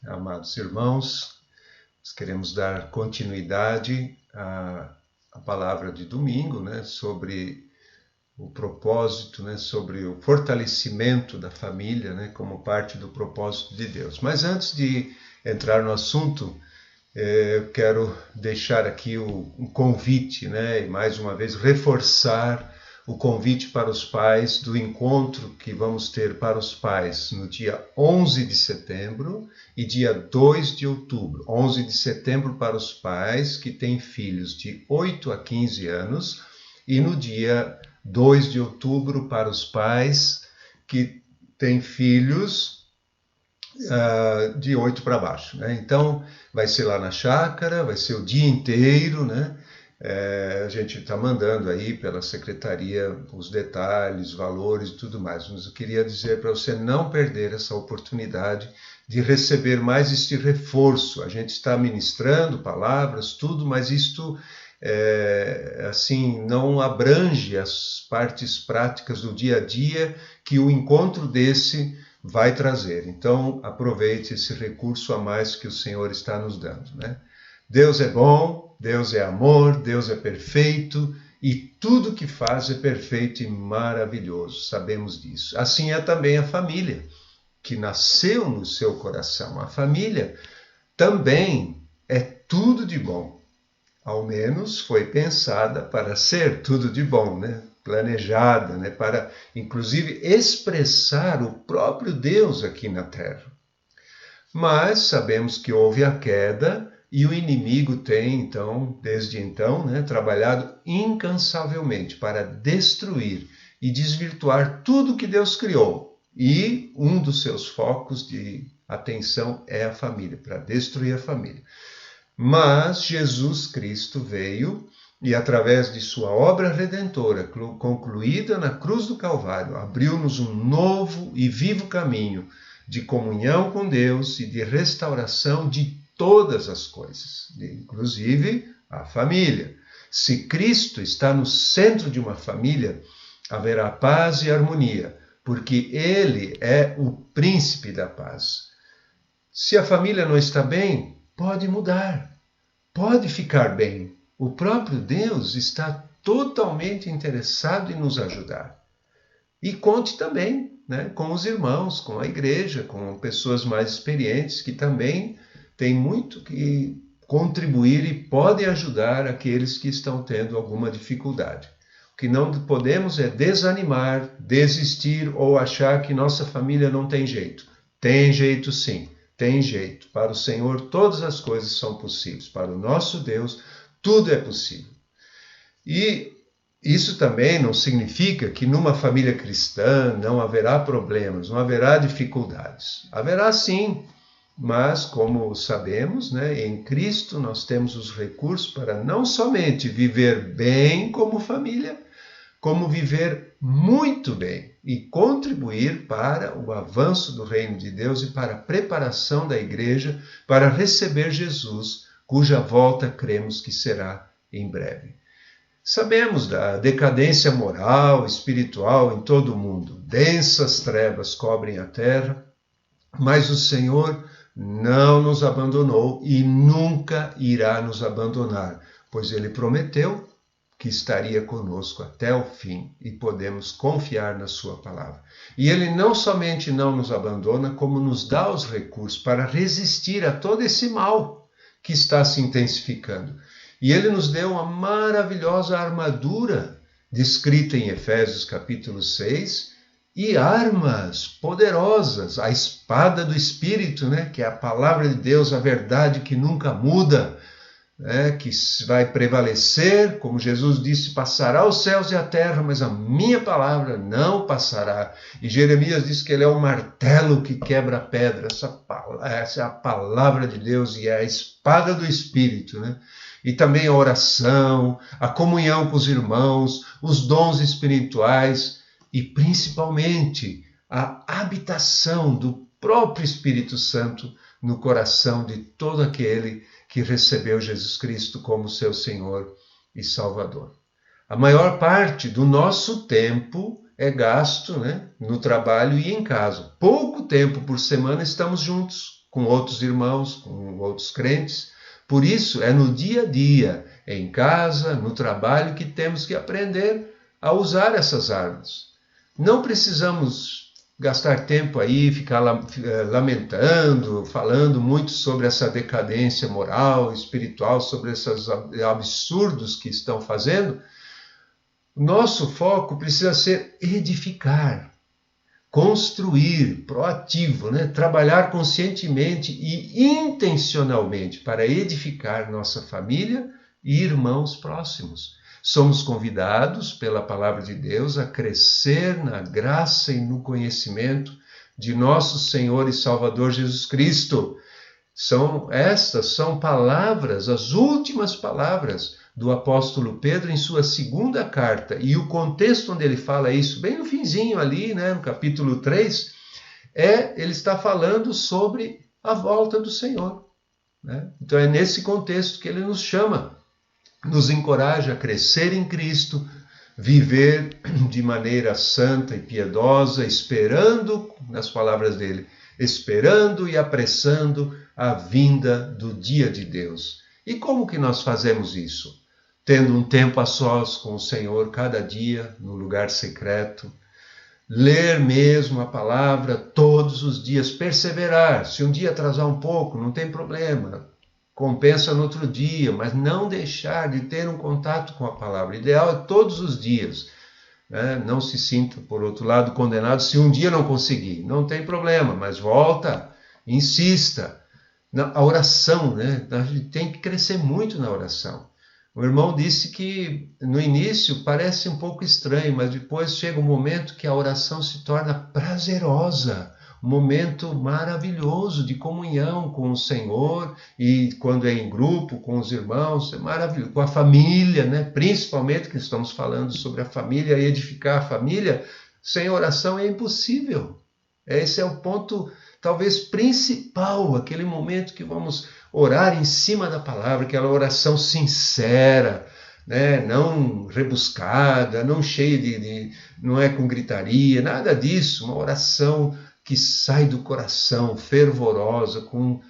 amados irmãos. Nós queremos dar continuidade à palavra de domingo, né, sobre o propósito, né, sobre o fortalecimento da família, né, como parte do propósito de Deus. Mas antes de entrar no assunto, eu quero deixar aqui um convite, né, e mais uma vez reforçar o convite para os pais do encontro que vamos ter para os pais no dia 11 de setembro e dia 2 de outubro. 11 de setembro para os pais que têm filhos de 8 a 15 anos e no dia 2 de outubro para os pais que têm filhos de 8 para baixo, né? Então, vai ser lá na chácara, vai ser o dia inteiro, né? A gente está mandando aí pela secretaria os detalhes, valores e tudo mais, mas eu queria dizer para você não perder essa oportunidade de receber mais este reforço. A gente está ministrando palavras, tudo, mas isto assim, não abrange as partes práticas do dia a dia que o encontro desse vai trazer. Então, aproveite esse recurso a mais que o Senhor está nos dando, né? Deus é bom, Deus é amor, Deus é perfeito e tudo que faz é perfeito e maravilhoso, sabemos disso. Assim é também a família, que nasceu no seu coração. A família também é tudo de bom, ao menos foi pensada para ser tudo de bom, né? Planejada, né? Para, inclusive, expressar o próprio Deus aqui na Terra. Mas sabemos que houve a queda e o inimigo tem, então, desde então, né, trabalhado incansavelmente para destruir e desvirtuar tudo que Deus criou. E um dos seus focos de atenção é a família, para destruir a família. Mas Jesus Cristo veio e, através de sua obra redentora, concluída na cruz do Calvário, abriu-nos um novo e vivo caminho de comunhão com Deus e de restauração de todas as coisas, inclusive a família. Se Cristo está no centro de uma família, haverá paz e harmonia, porque Ele é o príncipe da paz. Se a família não está bem, pode mudar, pode ficar bem. O próprio Deus está totalmente interessado em nos ajudar. E conte também, né, com os irmãos, com a igreja, com pessoas mais experientes que também têm muito que contribuir e podem ajudar aqueles que estão tendo alguma dificuldade. O que não podemos é desanimar, desistir ou achar que nossa família não tem jeito. Tem jeito sim, tem jeito. Para o Senhor todas as coisas são possíveis. Para o nosso Deus tudo é possível. E isso também não significa que numa família cristã não haverá problemas, não haverá dificuldades. Haverá sim, mas como sabemos, né, em Cristo nós temos os recursos para não somente viver bem como família, como viver muito bem e contribuir para o avanço do reino de Deus e para a preparação da igreja para receber Jesus, cuja volta cremos que será em breve. Sabemos da decadência moral, espiritual em todo o mundo. Densas trevas cobrem a terra, mas o Senhor não nos abandonou e nunca irá nos abandonar, pois Ele prometeu que estaria conosco até o fim e podemos confiar na sua palavra. E Ele não somente não nos abandona, como nos dá os recursos para resistir a todo esse mal que está se intensificando. E Ele nos deu uma maravilhosa armadura, descrita em Efésios capítulo 6, e armas poderosas, a espada do Espírito, né, que é a palavra de Deus, a verdade que nunca muda, que vai prevalecer, como Jesus disse, passará os céus e a terra, mas a minha palavra não passará. E Jeremias diz que ele é o martelo que quebra a pedra. Essa é a palavra de Deus e é a espada do Espírito, né? E também a oração, a comunhão com os irmãos, os dons espirituais e principalmente a habitação do próprio Espírito Santo no coração de todo aquele que recebeu Jesus Cristo como seu Senhor e Salvador. A maior parte do nosso tempo é gasto, né, no trabalho e em casa. Pouco tempo por semana estamos juntos com outros irmãos, com outros crentes. Por isso, é no dia a dia, em casa, no trabalho, que temos que aprender a usar essas armas. Não precisamos gastar tempo aí, ficar lamentando, falando muito sobre essa decadência moral, espiritual, sobre esses absurdos que estão fazendo. Nosso foco precisa ser edificar, construir, proativo, né? Trabalhar conscientemente e intencionalmente para edificar nossa família e irmãos próximos. Somos convidados pela palavra de Deus a crescer na graça e no conhecimento de nosso Senhor e Salvador Jesus Cristo. Estas são palavras, as últimas palavras do apóstolo Pedro em sua segunda carta. E o contexto onde ele fala isso, bem no finzinho ali, né, no capítulo 3, ele está falando sobre a volta do Senhor, né? Então é nesse contexto que ele nos chama, nos encoraja a crescer em Cristo, viver de maneira santa e piedosa, esperando, nas palavras dele, esperando e apressando a vinda do dia de Deus. E como que nós fazemos isso? Tendo um tempo a sós com o Senhor cada dia, no lugar secreto, ler mesmo a palavra todos os dias, perseverar. Se um dia atrasar um pouco, não tem problema, compensa no outro dia, mas não deixar de ter um contato com a palavra. O ideal é todos os dias, né? Não se sinta, por outro lado, condenado se um dia não conseguir. Não tem problema, mas volta, insista. A oração, né? A gente tem que crescer muito na oração. O irmão disse que no início parece um pouco estranho, mas depois chega um momento que a oração se torna prazerosa, um momento maravilhoso de comunhão com o Senhor, e quando é em grupo, com os irmãos, é maravilhoso, com a família, né? Principalmente que estamos falando sobre a família e edificar a família, sem oração é impossível. Esse é o ponto talvez principal, aquele momento que vamos orar em cima da palavra, aquela oração sincera, né? Não rebuscada, não cheia não é com gritaria, nada disso, uma oração que sai do coração, fervorosa, com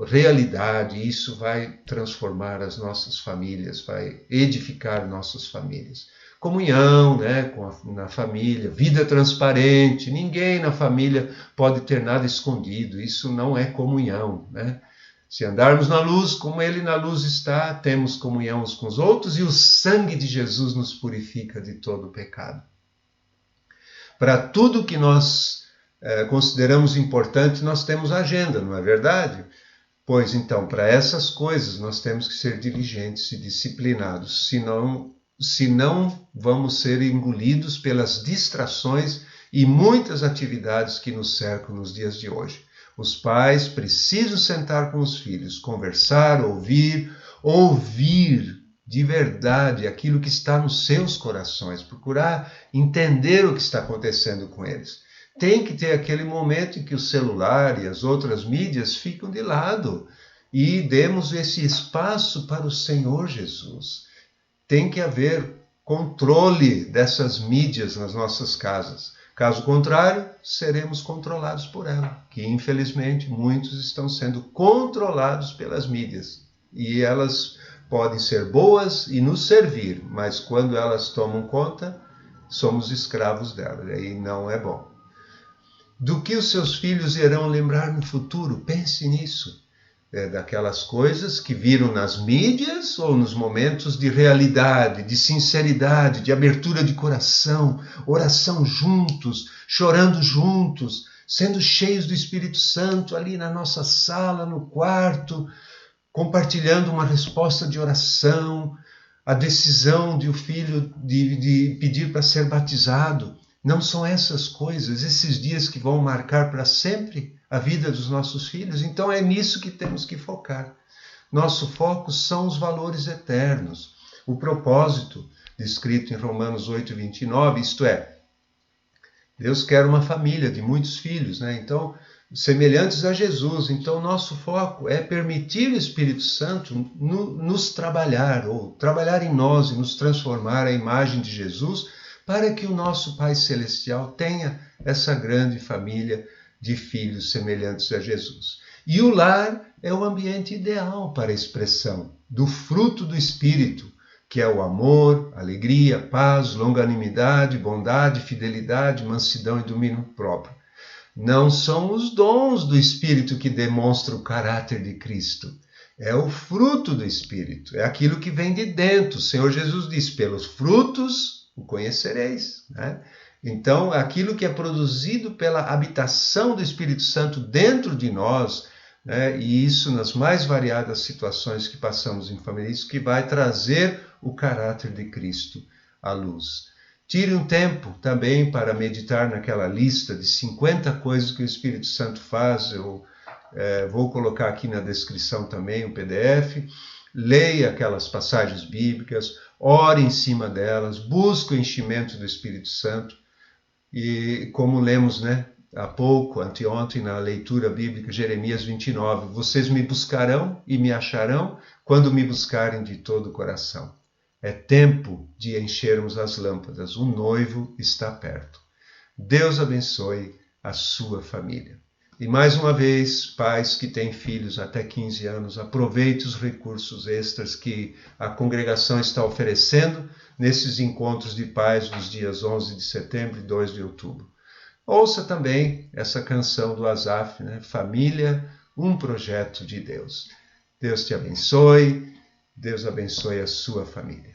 realidade. Isso vai transformar as nossas famílias, vai edificar nossas famílias. Comunhão, né, na família, vida transparente, ninguém na família pode ter nada escondido, isso não é comunhão, né? Se andarmos na luz, como Ele na luz está, temos comunhão uns com os outros e o sangue de Jesus nos purifica de todo o pecado. Para tudo que nós consideramos importante, nós temos agenda, não é verdade? Pois então, para essas coisas, nós temos que ser diligentes e disciplinados, senão vamos ser engolidos pelas distrações e muitas atividades que nos cercam nos dias de hoje. Os pais precisam sentar com os filhos, conversar, ouvir de verdade aquilo que está nos seus corações, procurar entender o que está acontecendo com eles. Tem que ter aquele momento em que o celular e as outras mídias ficam de lado e demos esse espaço para o Senhor Jesus. Tem que haver controle dessas mídias nas nossas casas. Caso contrário, seremos controlados por ela, que infelizmente muitos estão sendo controlados pelas mídias. E elas podem ser boas e nos servir, mas quando elas tomam conta, somos escravos delas, e não é bom. Do que os seus filhos irão lembrar no futuro? Pense nisso. Daquelas coisas que viram nas mídias ou nos momentos de realidade, de sinceridade, de abertura de coração, oração juntos, chorando juntos, sendo cheios do Espírito Santo ali na nossa sala, no quarto, compartilhando uma resposta de oração, a decisão de o filho de pedir para ser batizado. Não são essas coisas, esses dias que vão marcar para sempre a vida dos nossos filhos. Então é nisso que temos que focar. Nosso foco são os valores eternos. O propósito, descrito em Romanos 8:29, isto é, Deus quer uma família de muitos filhos, né? Então, semelhantes a Jesus. Então, nosso foco é permitir o Espírito Santo nos trabalhar, ou trabalhar em nós e nos transformar à imagem de Jesus, para que o nosso Pai Celestial tenha essa grande família de filhos semelhantes a Jesus. E o lar é o ambiente ideal para a expressão do fruto do Espírito, que é o amor, alegria, paz, longanimidade, bondade, fidelidade, mansidão e domínio próprio. Não são os dons do Espírito que demonstram o caráter de Cristo. É o fruto do Espírito, é aquilo que vem de dentro. O Senhor Jesus diz, pelos frutos o conhecereis, né? Então, aquilo que é produzido pela habitação do Espírito Santo dentro de nós, né? E isso nas mais variadas situações que passamos em família, isso que vai trazer o caráter de Cristo à luz. Tire um tempo também para meditar naquela lista de 50 coisas que o Espírito Santo faz. Eu vou colocar aqui na descrição também o PDF. Leia aquelas passagens bíblicas, ore em cima delas, busque o enchimento do Espírito Santo. E como lemos, né, há pouco, anteontem, na leitura bíblica, Jeremias 29, vocês me buscarão e me acharão quando me buscarem de todo o coração. É tempo de enchermos as lâmpadas, o noivo está perto. Deus abençoe a sua família. E mais uma vez, pais que têm filhos até 15 anos, aproveite os recursos extras que a congregação está oferecendo nesses encontros de pais dos dias 11 de setembro e 2 de outubro. Ouça também essa canção do Asaf, né? Família, um projeto de Deus. Deus te abençoe, Deus abençoe a sua família.